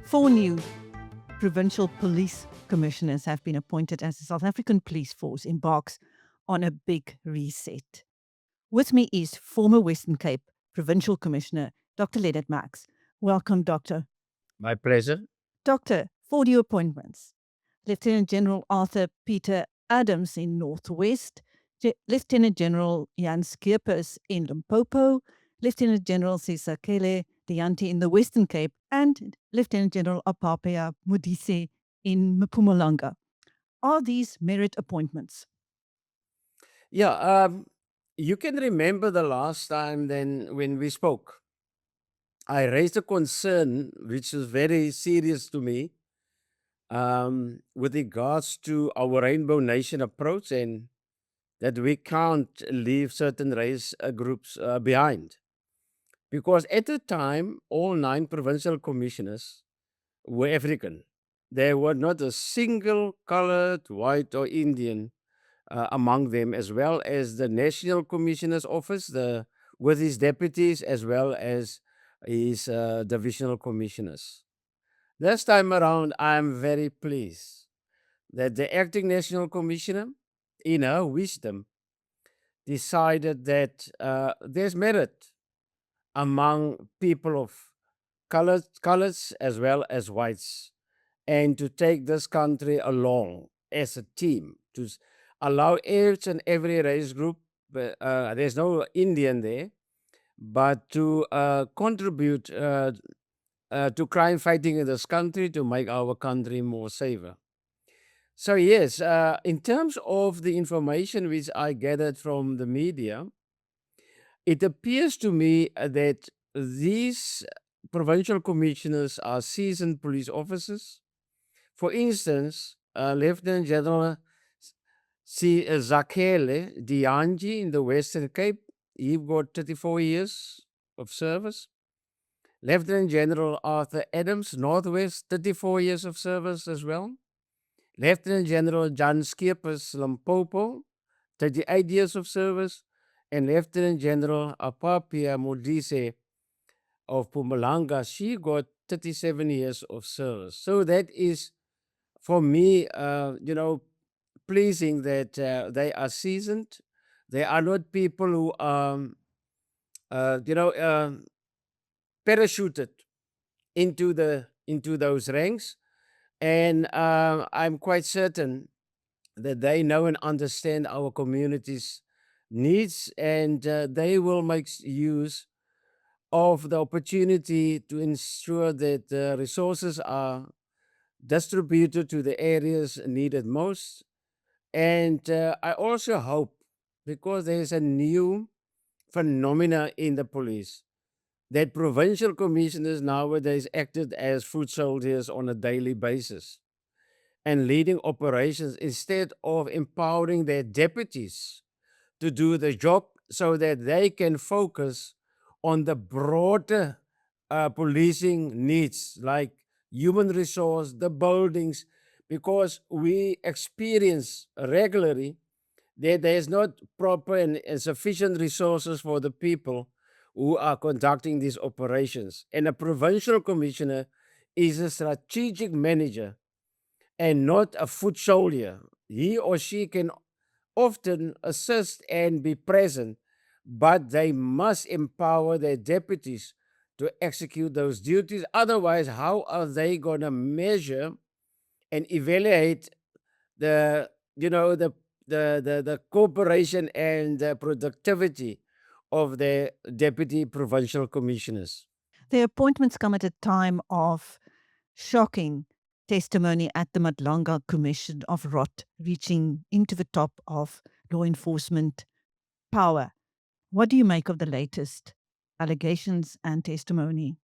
Four new provincial police commissioners have been appointed as the South African police force embarks on a big reset. With me is former Western Cape Provincial Commissioner Dr. Lennit Max. Welcome, Doctor. My pleasure. Doctor, four new appointments. Lieutenant General Arthur Peter Adams in Northwest, Lieutenant General Jan Scheepers in Limpopo, Lieutenant General Sizakhele Dyanti in the Western Cape, and Lieutenant General Apapia Modise in Mpumalanga. Are these merit appointments? Yeah, you can remember the last time then when we spoke. I raised a concern which is very serious to me with regards to our Rainbow Nation approach and that we can't leave certain race groups behind. Because at the time, all 9 provincial commissioners were African. There were not a single colored, white, or Indian among them, as well as the National Commissioner's Office with his deputies, as well as his divisional commissioners. This time around, I'm very pleased that the acting National Commissioner, in her wisdom, decided that there's merit among people of colors as well as whites, and to take this country along as a team to allow each and every race group, there's no Indian there, but to contribute to crime fighting in this country to make our country more safer. So yes, in terms of the information which I gathered from the media, it appears to me that these provincial commissioners are seasoned police officers. For instance, Lieutenant General Sizakhele Dyanti in the Western Cape, he got 34 years of service. Lieutenant General Arthur Adams, Northwest, 34 years of service as well. Lieutenant General Jan Scheepers, Limpopo, 38 years of service. And Lieutenant General Apapia Modise of Mpumalanga, she got 37 years of service. So that is, for me, pleasing that they are seasoned. They are not people who are, parachuted into those ranks, and I'm quite certain that they know and understand our community's needs, and they will make use of the opportunity to ensure that the resources are distributed to the areas needed most. And I also hope, because there's a new phenomena in the police, that provincial commissioners nowadays acted as foot soldiers on a daily basis and leading operations instead of empowering their deputies to do the job so that they can focus on the broader policing needs like human resource, the buildings, because we experience regularly that there is not proper and sufficient resources for the people who are conducting these operations. And a provincial commissioner is a strategic manager and not a foot soldier. He or she can often assist and be present, but they must empower their deputies to execute those duties. Otherwise, how are they going to measure and evaluate the the cooperation and the productivity of the deputy provincial commissioners? The appointments come at a time of shocking testimony at the Madlanga Commission of rot reaching into the top of law enforcement power. What do you make of the latest allegations and testimony?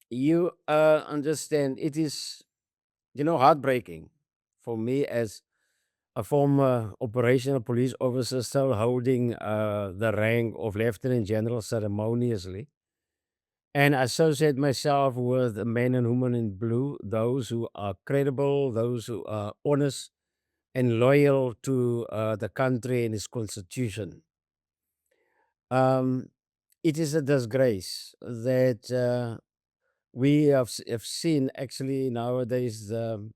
You understand, it is, heartbreaking for me as a former operational police officer still holding the rank of Lieutenant General ceremoniously, and associate myself with the men and women in blue, those who are credible, those who are honest, and loyal to the country and its constitution. Um, it is a disgrace that we have seen actually nowadays the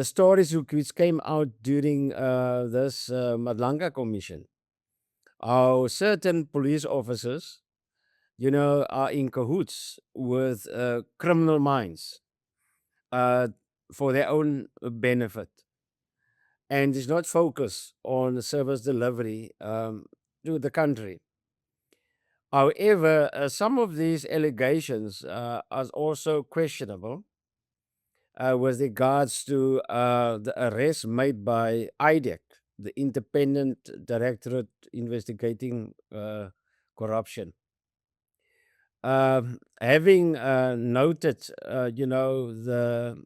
stories which came out during this Madlanga Commission. How certain police officers, are in cahoots with criminal minds uh, for their own benefit and is not focused on service delivery to the country. However, some of these allegations are also questionable with regards to the arrest made by IDAC, the Independent Directorate Investigating Corruption. Having noted, the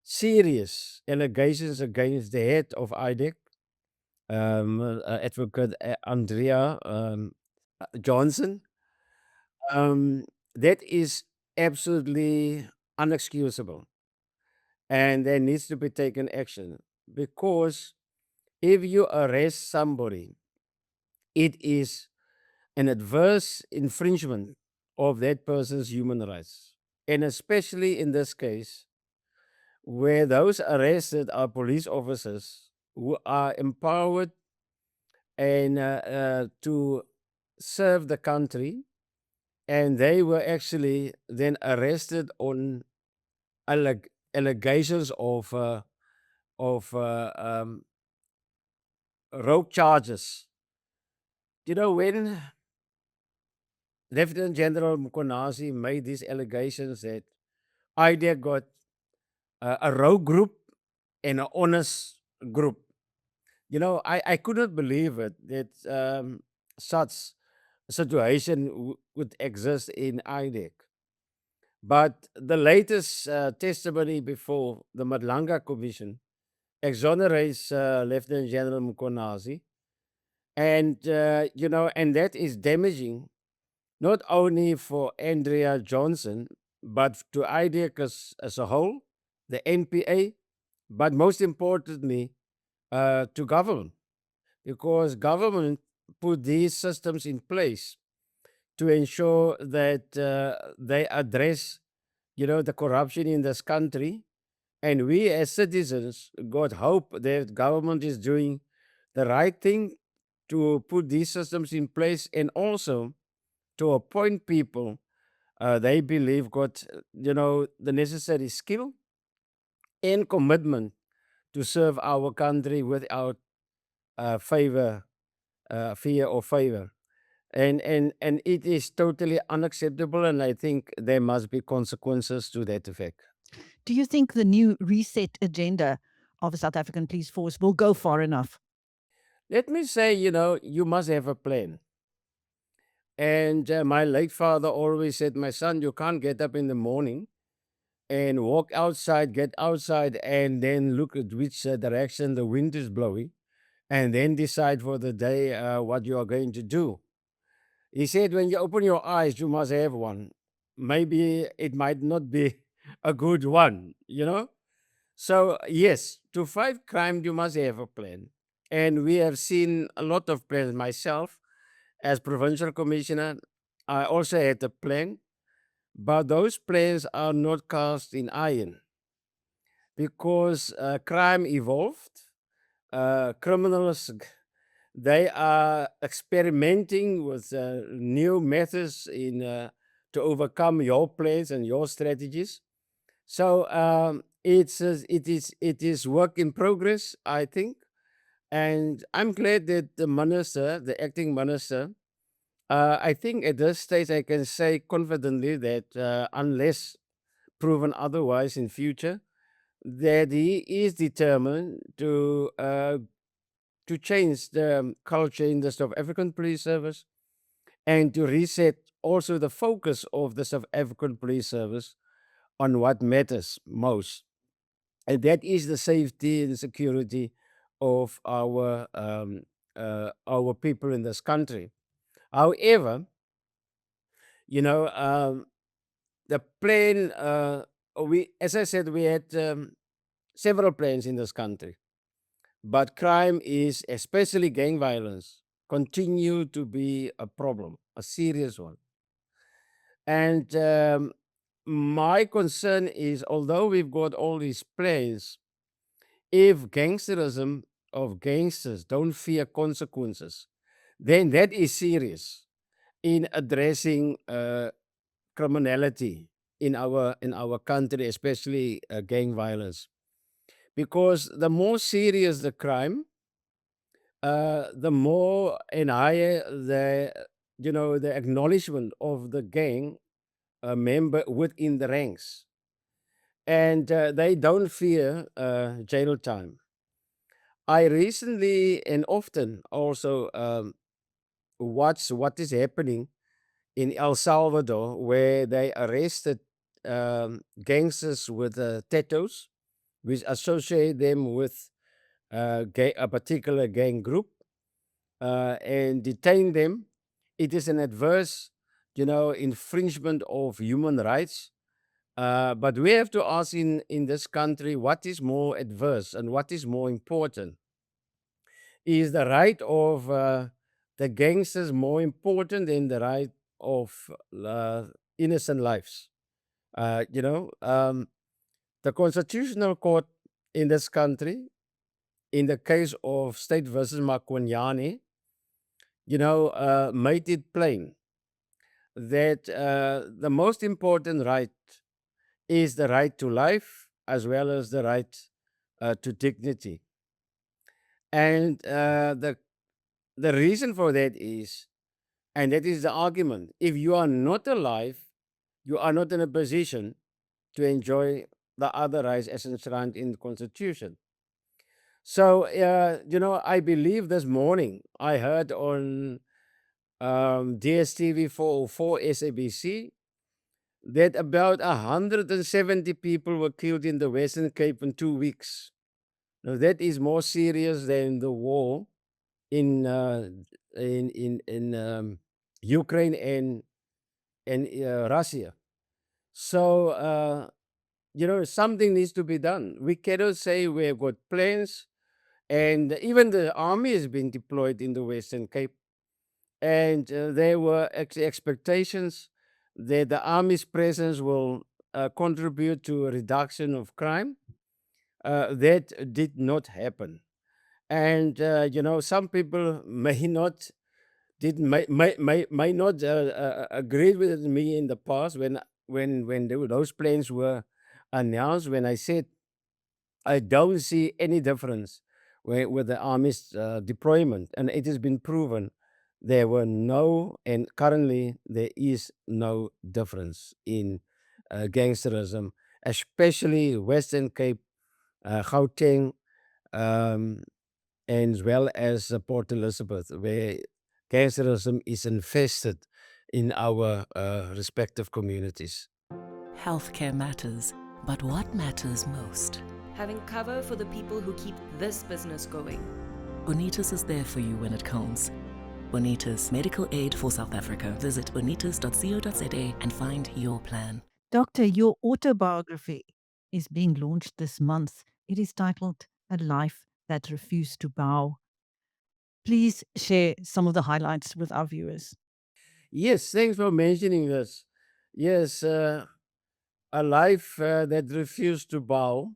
serious allegations against the head of IDAC, Advocate Andrea Johnson, um, that is absolutely unexcusable, and there needs to be taken action because if you arrest somebody, it is an adverse infringement of that person's human rights. And especially in this case, where those arrested are police officers who are empowered and to serve the country, and they were actually then arrested on allegations of rogue charges. When Lieutenant General Mkonasi made these allegations that IDEA got a rogue group and an honest group, I couldn't believe it that such a situation would exist in IDEC. But the latest testimony before the Madlanga Commission exonerates Lieutenant General Mkonasi, and and that is damaging not only for Andrea Johnson, but to IDEC as a whole, the NPA, but most importantly, to government, because government put these systems in place to ensure that they address, the corruption in this country. And we as citizens got hope that government is doing the right thing to put these systems in place and also to appoint people they believe got, the necessary skill and commitment to serve our country without fear or favor. And it is totally unacceptable, and I think there must be consequences to that effect. Do you think the new reset agenda of the South African Police Force will go far enough? Let me say, you must have a plan. And my late father always said, my son, you can't get up in the morning and walk outside, get outside, and then look at which direction the wind is blowing, and then decide for the day what you are going to do. He said, when you open your eyes, you must have one. Maybe it might not be a good one. So, yes, to fight crime, you must have a plan. And we have seen a lot of plans. Myself, as provincial commissioner, I also had a plan, but those plans are not cast in iron because crime evolved. Criminals, they are experimenting with new methods in to overcome your plans and your strategies. So it is work in progress, I think, and I'm glad that the minister, the acting minister, I think at this stage I can say confidently that unless proven otherwise in future, that he is determined to change the culture in the South African Police Service and to reset also the focus of the South African Police Service on what matters most, and that is the safety and security of our people in this country. However, you know, um, the plan we, as I said, we had several plans in this country. But crime is, especially gang violence, continue to be a problem, a serious one. And my concern is, although we've got all these plans, if gangsterism of gangsters don't fear consequences, then that is serious in addressing criminality in our country, especially gang violence. Because the more serious the crime, the more and higher the the acknowledgement of the gang member within the ranks, and they don't fear jail time. I recently and often also watch what is happening in El Salvador, where they arrested gangsters with tattoos, which associate them with a particular gang group, and detain them. It is an adverse, infringement of human rights. But we have to ask in this country what is more adverse and what is more important. Is the right of the gangsters more important than the right of innocent lives? The Constitutional Court in this country, in the case of State versus Makwanyane, made it plain that the most important right is the right to life as well as the right to dignity. And the reason for that is, and that is the argument, if you are not alive, you are not in a position to enjoy the other rights as enshrined in the Constitution. So, I believe this morning I heard on DSTV 404 SABC that about 170 people were killed in the Western Cape in 2 weeks. Now, that is more serious than the war in Ukraine and Russia. So, something needs to be done. We cannot say we've got plans, and even the army has been deployed in the Western Cape. And there were expectations that the army's presence will contribute to a reduction of crime. That did not happen. And some people may not did may not agree with me in the past when those plans were announced. When I said I don't see any difference with the army's deployment, and it has been proven there were no, and currently there is no difference in gangsterism, especially Western Cape, Gauteng, um, as well as Port Elizabeth, where gangsterism is infested in our respective communities. Healthcare matters, but what matters most? Having cover for the people who keep this business going. Bonitas is there for you when it counts. Bonitas, medical aid for South Africa. Visit bonitas.co.za and find your plan. Doctor, your autobiography is being launched this month. It is titled A Life That Refused to Bow. Please share some of the highlights with our viewers. Yes, thanks for mentioning this. Yes, a life that refused to bow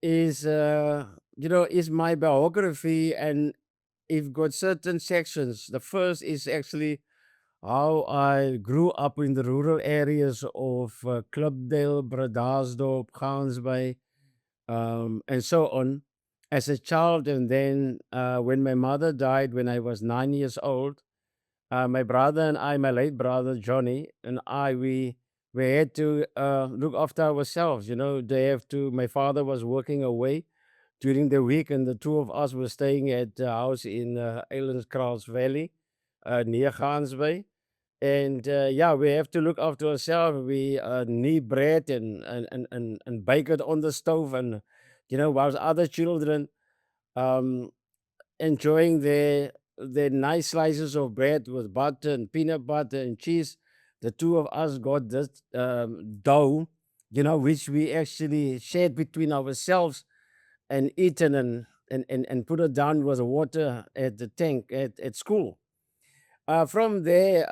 is, is my biography, and it got certain sections. The first is actually how I grew up in the rural areas of Klipdale, Bradasdorp, Gansby, and so on as a child. And then when my mother died when I was 9 years old, my brother and I, my late brother Johnny and I, we had to look after ourselves. They have to. My father was working away during the week, and the two of us were staying at a house in Elandskraals Valley, near Gansby. And yeah, we have to look after ourselves. We knead bread and bake it on the stove, and whilst other children um, enjoying their nice slices of bread with butter and peanut butter and cheese. The two of us got this dough, which we actually shared between ourselves and eaten and put it down with water at the tank at school. From there,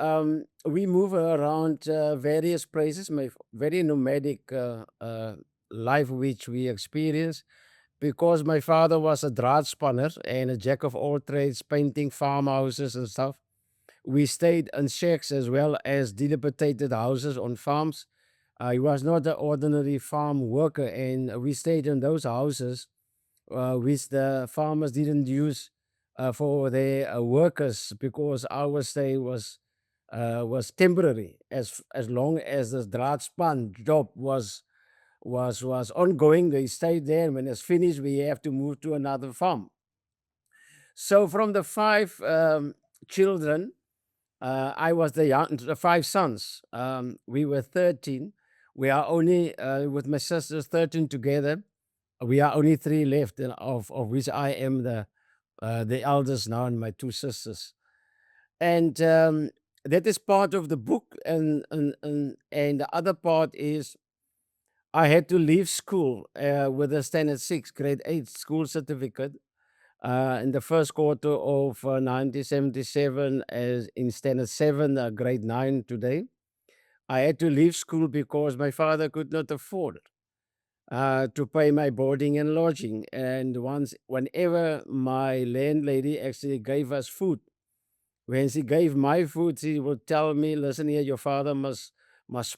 we move around various places, very nomadic life which we experienced because my father was a draadspanner and a jack of all trades, painting farmhouses and stuff. We stayed in shacks as well as dilapidated houses on farms. He was not an ordinary farm worker, and we stayed in those houses which the farmers didn't use for their workers because our stay was temporary. As long as the draadspan job was ongoing, they stayed there. When it's finished, we have to move to another farm. So from the five children, I was the five sons. We were 13. We are only with my sisters 13 together. We are only three left, and of which I am the eldest now, and my two sisters. And that is part of the book, and the other part is I had to leave school with a standard 6, grade 8 school certificate in the first quarter of 1977 as in standard 7, grade 9 today. I had to leave school because my father could not afford to pay my boarding and lodging. And whenever my landlady actually gave us food, when she gave my food, she would tell me, "Listen here, your father must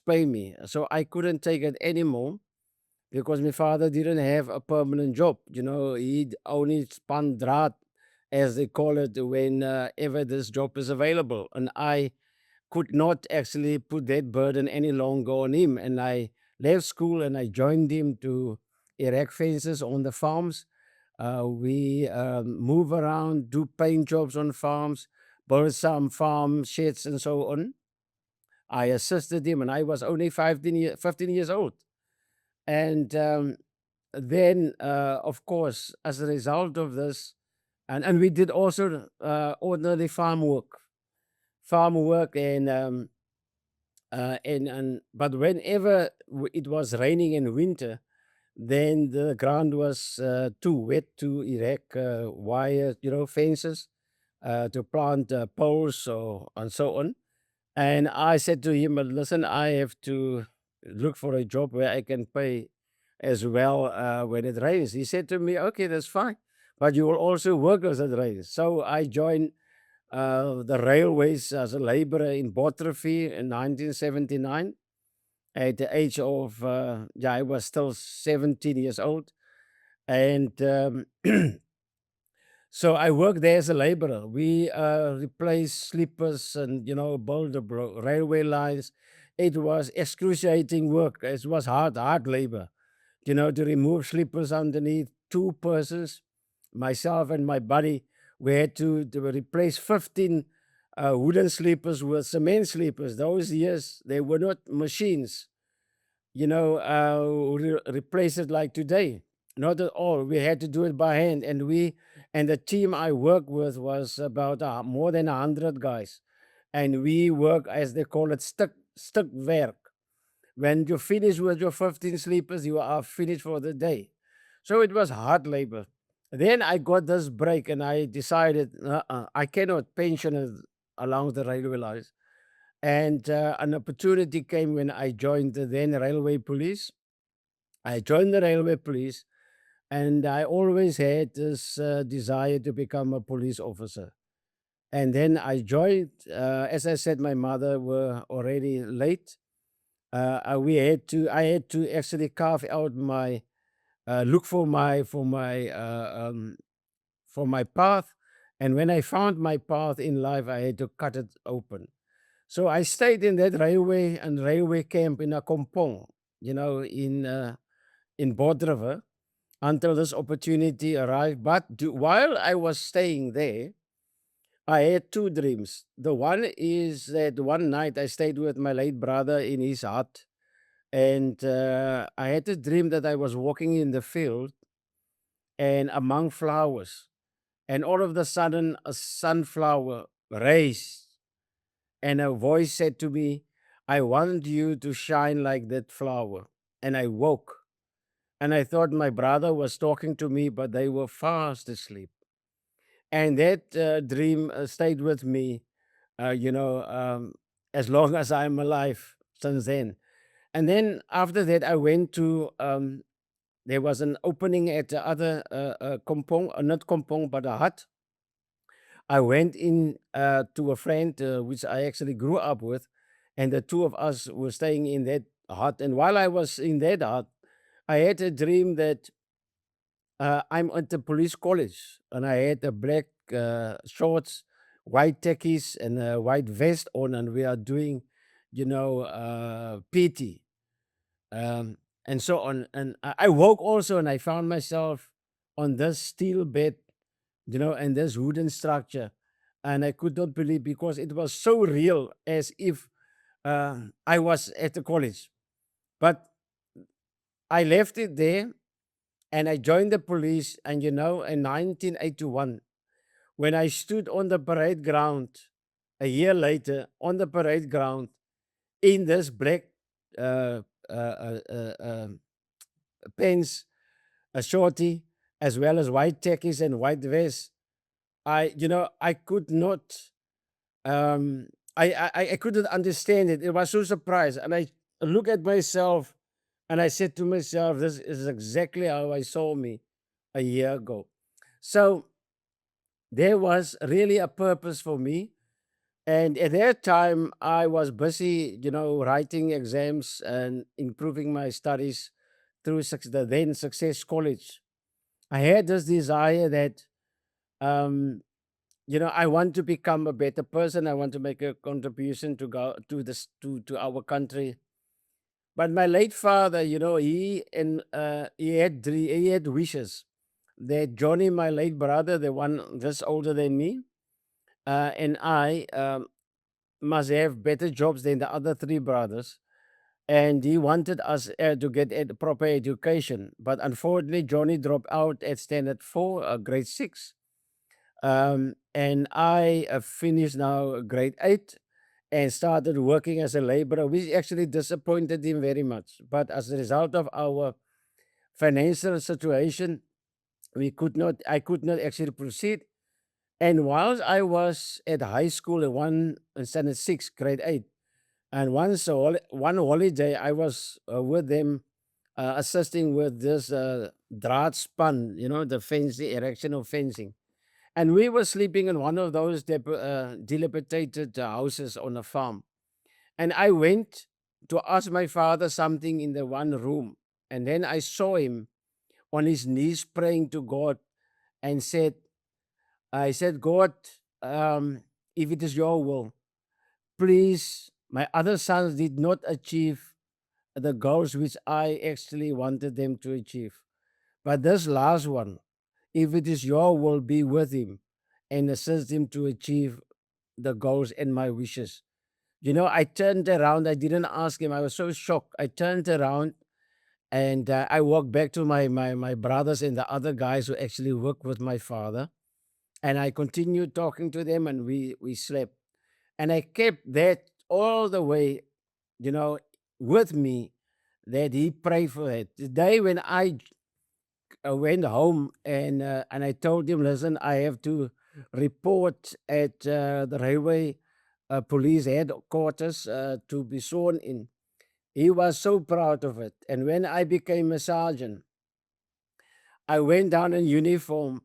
pay me." So I couldn't take it anymore because my father didn't have a permanent job. He'd only spun draad, as they call it, whenever this job is available. And I could not actually put that burden any longer on him. And I left school and I joined him to erect fences on the farms. We move around, do paint jobs on farms, build some farm sheds and so on. I assisted him and I was only 15 years old. And then, of course, as a result of this, and we did also ordinary farm work, and but whenever it was raining in winter, then the ground was too wet to erect wire, fences to plant poles and so on. And I said to him, "Listen, I have to look for a job where I can pay as well when it rains." He said to me, "Okay, that's fine, but you will also work as it rains." So I joined the railways as a laborer in Botterfee in 1979 at the age of, I was still 17 years old. And so I worked there as a laborer. We replaced sleepers and, build the railway lines. It was excruciating work. It was hard labor, to remove sleepers underneath two persons, myself and my buddy. We had to replace 15 wooden sleepers with cement sleepers. Those years, they were not machines, replace it like today. Not at all. We had to do it by hand. And the team I worked with was about more than 100 guys. And we work, as they call it, stukwerk. When you finish with your 15 sleepers, you are finished for the day. So it was hard labor. Then I got this break and I decided I cannot pension it along the railway lines. And an opportunity came when I joined the then railway police. I joined the railway police and I always had this desire to become a police officer. And then I joined, as I said, my mother were already late. I had to actually carve out my, look for my path. And when I found my path in life, I had to cut it open. So I stayed in that railway camp in a kompong, in Bod River, until this opportunity arrived. But while I was staying there, I had two dreams. The one is that one night I stayed with my late brother in his hut, and I had a dream that I was walking in the field and among flowers, and all of a sudden a sunflower raised, and a voice said to me, "I want you to shine like that flower." and I woke. And I thought my brother was talking to me, but they were fast asleep. And that dream stayed with me, you know, as long as I'm alive since then. And then after that, I went to, there was an opening at the other kampong, not kampong, but a hut. I went in to a friend, which I actually grew up with, and the two of us were staying in that hut. And while I was in that hut, I had a dream that I'm at the police college, and I had a black shorts, white tackies, and a white vest on, and we are doing, PT, um, and so on. And I woke also, and I found myself on this steel bed, and this wooden structure, and I could not believe because it was so real, as if I was at the college. But I left it there and I joined the police. And in 1981, when I stood on the parade ground a year later, on the parade ground in this black uh, uh, uh, uh, uh, pants, a shorty, as well as white tackies and white vest, I could not, um, I couldn't understand it. It was so surprised. And I look at myself and I said to myself, this is exactly how I saw me a year ago. So there was really a purpose for me. And at that time, I was busy, writing exams and improving my studies through the then Success College. I had this desire that, um, I want to become a better person. I want to make a contribution to go to this to our country. But my late father, he had wishes that Johnny, my late brother, the one just older than me, and I must have better jobs than the other three brothers. And he wanted us to get a proper education. But unfortunately, Johnny dropped out at standard 4, grade 6. And I finished now grade 8 and started working as a laborer, which actually disappointed him very much. But as a result of our financial situation, I could not actually proceed. And whilst I was at high school in standard 6, grade 8, and one holiday, I was with them, assisting with this draad span, the fence, the erection of fencing. And we were sleeping in one of those dilapidated houses on a farm. And I went to ask my father something in the one room. And then I saw him on his knees praying to God and I said, God, if it is your will, please, my other sons did not achieve the goals which I actually wanted them to achieve. But this last one, if it is your will, be with him and assist him to achieve the goals and my wishes. I turned around. I didn't ask him. I was so shocked. I turned around and I walked back to my brothers and the other guys who actually worked with my father. And I continued talking to them and we slept. And I kept that all the way, you know, with me, that he prayed for it. The day when I went home and I told him, listen, I have to report at the railway police headquarters to be sworn in. He was so proud of it. And when I became a sergeant, I went down in uniform.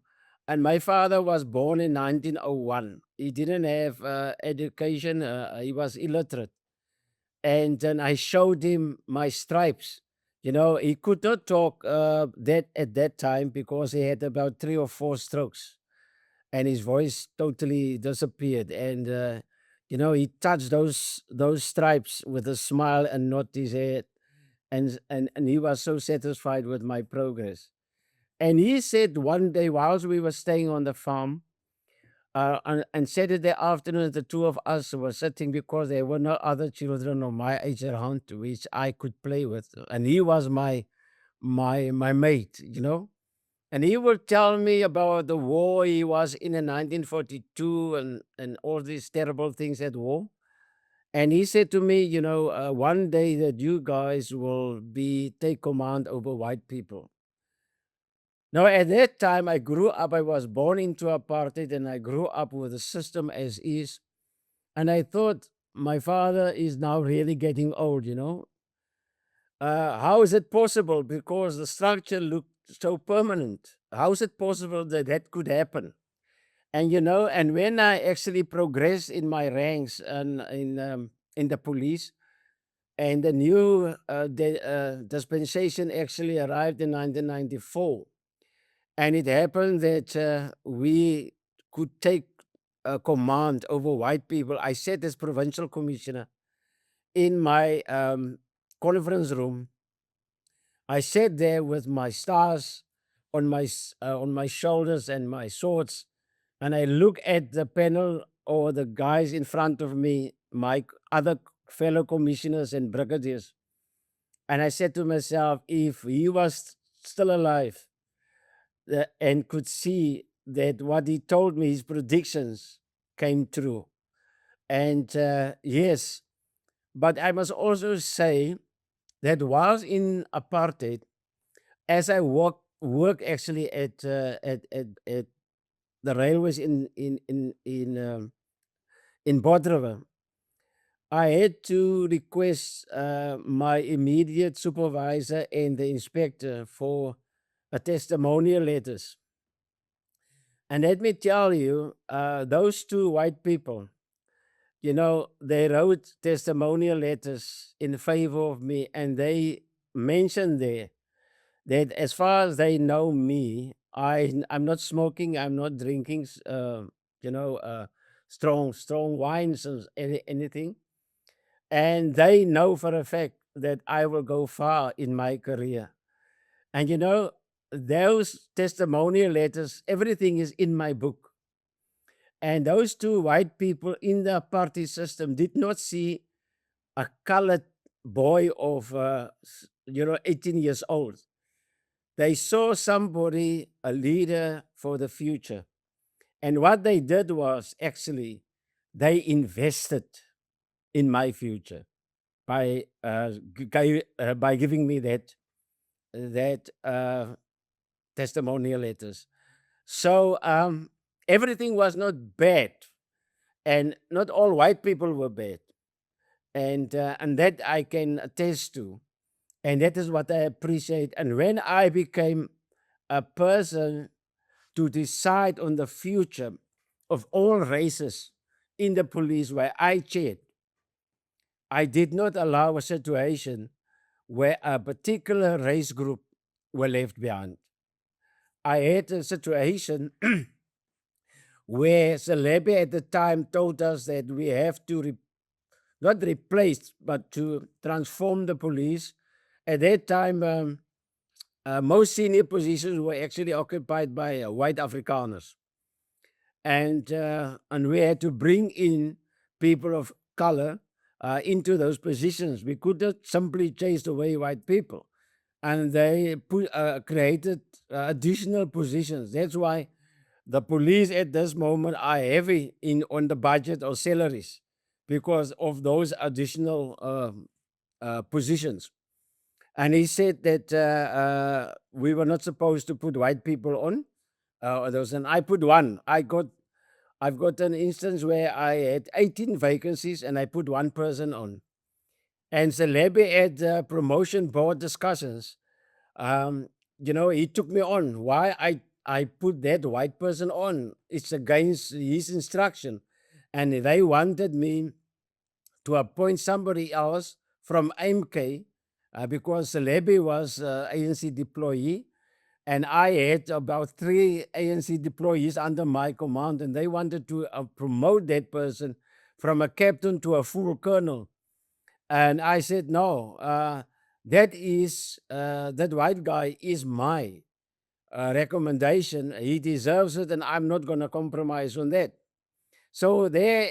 And my father was born in 1901. He didn't have education. He was illiterate. And then I showed him my stripes. He could not talk that at that time because he had about 3 or 4 strokes, and his voice totally disappeared. And he touched those stripes with a smile and nodded his head, and he was so satisfied with my progress. And he said one day, whilst we were staying on the farm, and Saturday afternoon, the two of us were sitting because there were no other children of my age around which I could play with, and he was my mate. And he would tell me about the war he was in 1942 and all these terrible things at war. And he said to me, one day that you guys will take command over white people. Now, at that time, I grew up, I was born into apartheid, and I grew up with the system as is. And I thought, my father is now really getting old, how is it possible? Because the structure looked so permanent. How is it possible that that could happen? And and when I actually progressed in my ranks and in the police, and the new dispensation actually arrived in 1994, and it happened that we could take command over white people. I sat as provincial commissioner in my conference room. I sat there with my stars on my shoulders and my swords, and I look at the panel or the guys in front of me, my other fellow commissioners and brigadiers, and I said to myself, if he was still alive and could see that what he told me, his predictions came true. And yes, but I must also say that whilst in apartheid, as I work actually at the railways in Bodriver, I had to request my immediate supervisor and the inspector for a testimonial letters. And let me tell you, those two white people, they wrote testimonial letters in favor of me, and they mentioned there that as far as they know me, I'm not smoking, I'm not drinking, strong wines or anything, and they know for a fact that I will go far in my career. And those testimonial letters, everything is in my book. And those two white people in the party system did not see a colored boy of 18 years old. They saw somebody, a leader for the future. And what they did was actually they invested in my future by by giving me that testimonial letters. So everything was not bad, and not all white people were bad, and that I can attest to, and that is what I appreciate. And when I became a person to decide on the future of all races in the police where I chaired, I did not allow a situation where a particular race group were left behind. I had a situation where Celebi at the time told us that we have to not replace, but to transform the police. At that time, most senior positions were actually occupied by white Afrikaners. And we had to bring in people of color into those positions. We could not simply chase away white people. And they created additional positions. That's why the police at this moment are heavy on the budget or salaries because of those additional positions. And he said that we were not supposed to put white people on. And I put one. I've got an instance where I had 18 vacancies and I put one person on. And Celebi at promotion board discussions, he took me on. Why I put that white person on? It's against his instruction. And they wanted me to appoint somebody else from MK because Celebi was ANC deployee. And I had about 3 ANC deployees under my command, and they wanted to promote that person from a captain to a full colonel. And I said, no, that white guy is my recommendation. He deserves it, and I'm not going to compromise on that. So there,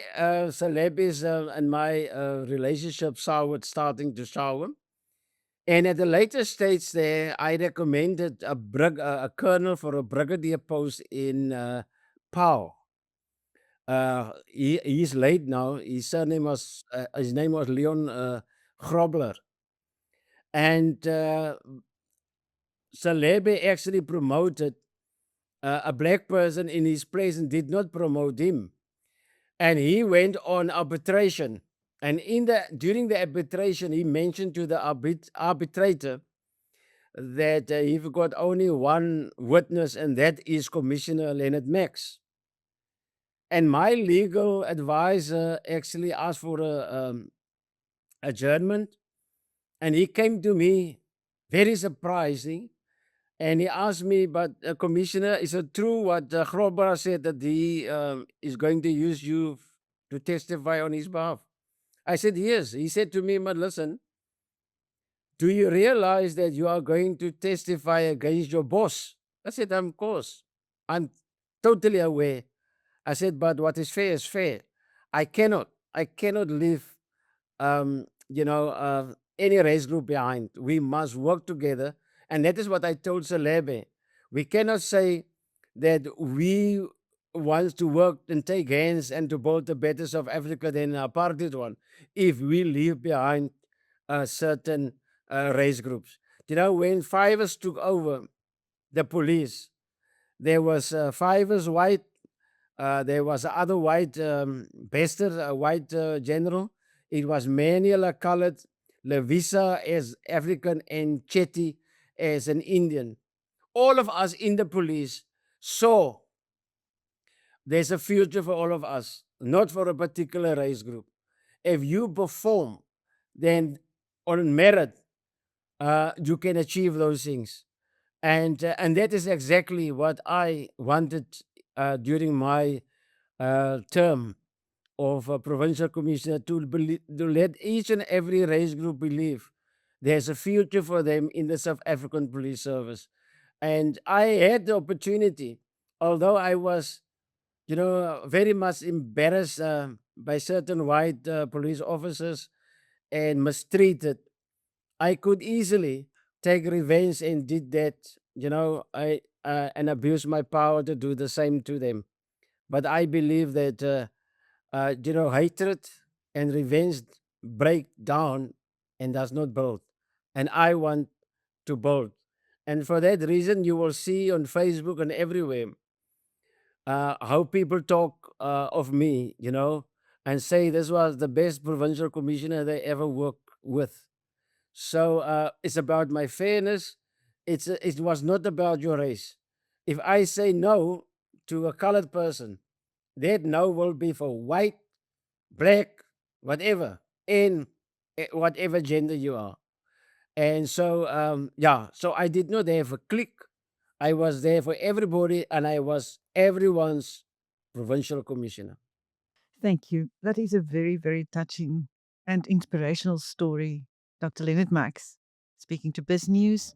Celebis and my relationship starting to sour. And at the later stage there, I recommended a colonel for a brigadier post in POW. He's late now. His name was Leon Grobler. And Salebe actually promoted a black person in his place and did not promote him. And he went on arbitration. And during the arbitration, he mentioned to the arbitrator that he got only one witness, and that is Commissioner Lennit Max. And my legal advisor actually asked for a adjournment, and he came to me, very surprising, and he asked me, but Commissioner, is it true what Grobler said, that he is going to use you to testify on his behalf? I said, yes. He said to me, but listen, do you realize that you are going to testify against your boss? I said, of course. I'm totally aware. I said, but what is fair is fair. I cannot leave, any race group behind. We must work together. And that is what I told Salebe. We cannot say that we want to work and take hands and to build a better South Africa than an apartheid one if we leave behind certain race groups. When Fivers took over the police, there was Fivers white, there was other white, Bester, a white general. It was Manuela colored, Levisa as African, and Chetty as an Indian. All of us in the police saw there's a future for all of us, not for a particular race group. If you perform, then on merit, you can achieve those things. And that is exactly what I wanted during my term of provincial commissioner, to let each and every race group believe there's a future for them in the South African Police Service. And I had the opportunity, although I was, very much embarrassed by certain white police officers and mistreated, I could easily take revenge and did that, and abuse my power to do the same to them. But I believe that, hatred and revenge break down and does not build. And I want to build. And for that reason, you will see on Facebook and everywhere how people talk of me, and say this was the best provincial commissioner they ever worked with. So it's about my fairness. It was not about your race. If I say no to a colored person, that no will be for white, black, whatever, in whatever gender you are. And so, so I did not have a clique. I was there for everybody, and I was everyone's provincial commissioner. Thank you. That is a very, very touching and inspirational story, Dr. Lennit Max. Speaking to Biz News,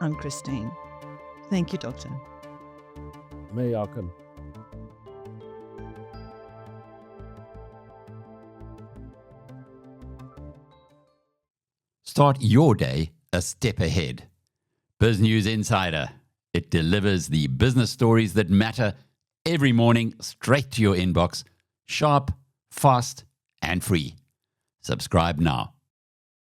I'm Chris Steyn. Thank you, Doctor. May welcome. Start your day a step ahead. Biz News Insider. It delivers the business stories that matter every morning straight to your inbox, sharp, fast, and free. Subscribe now.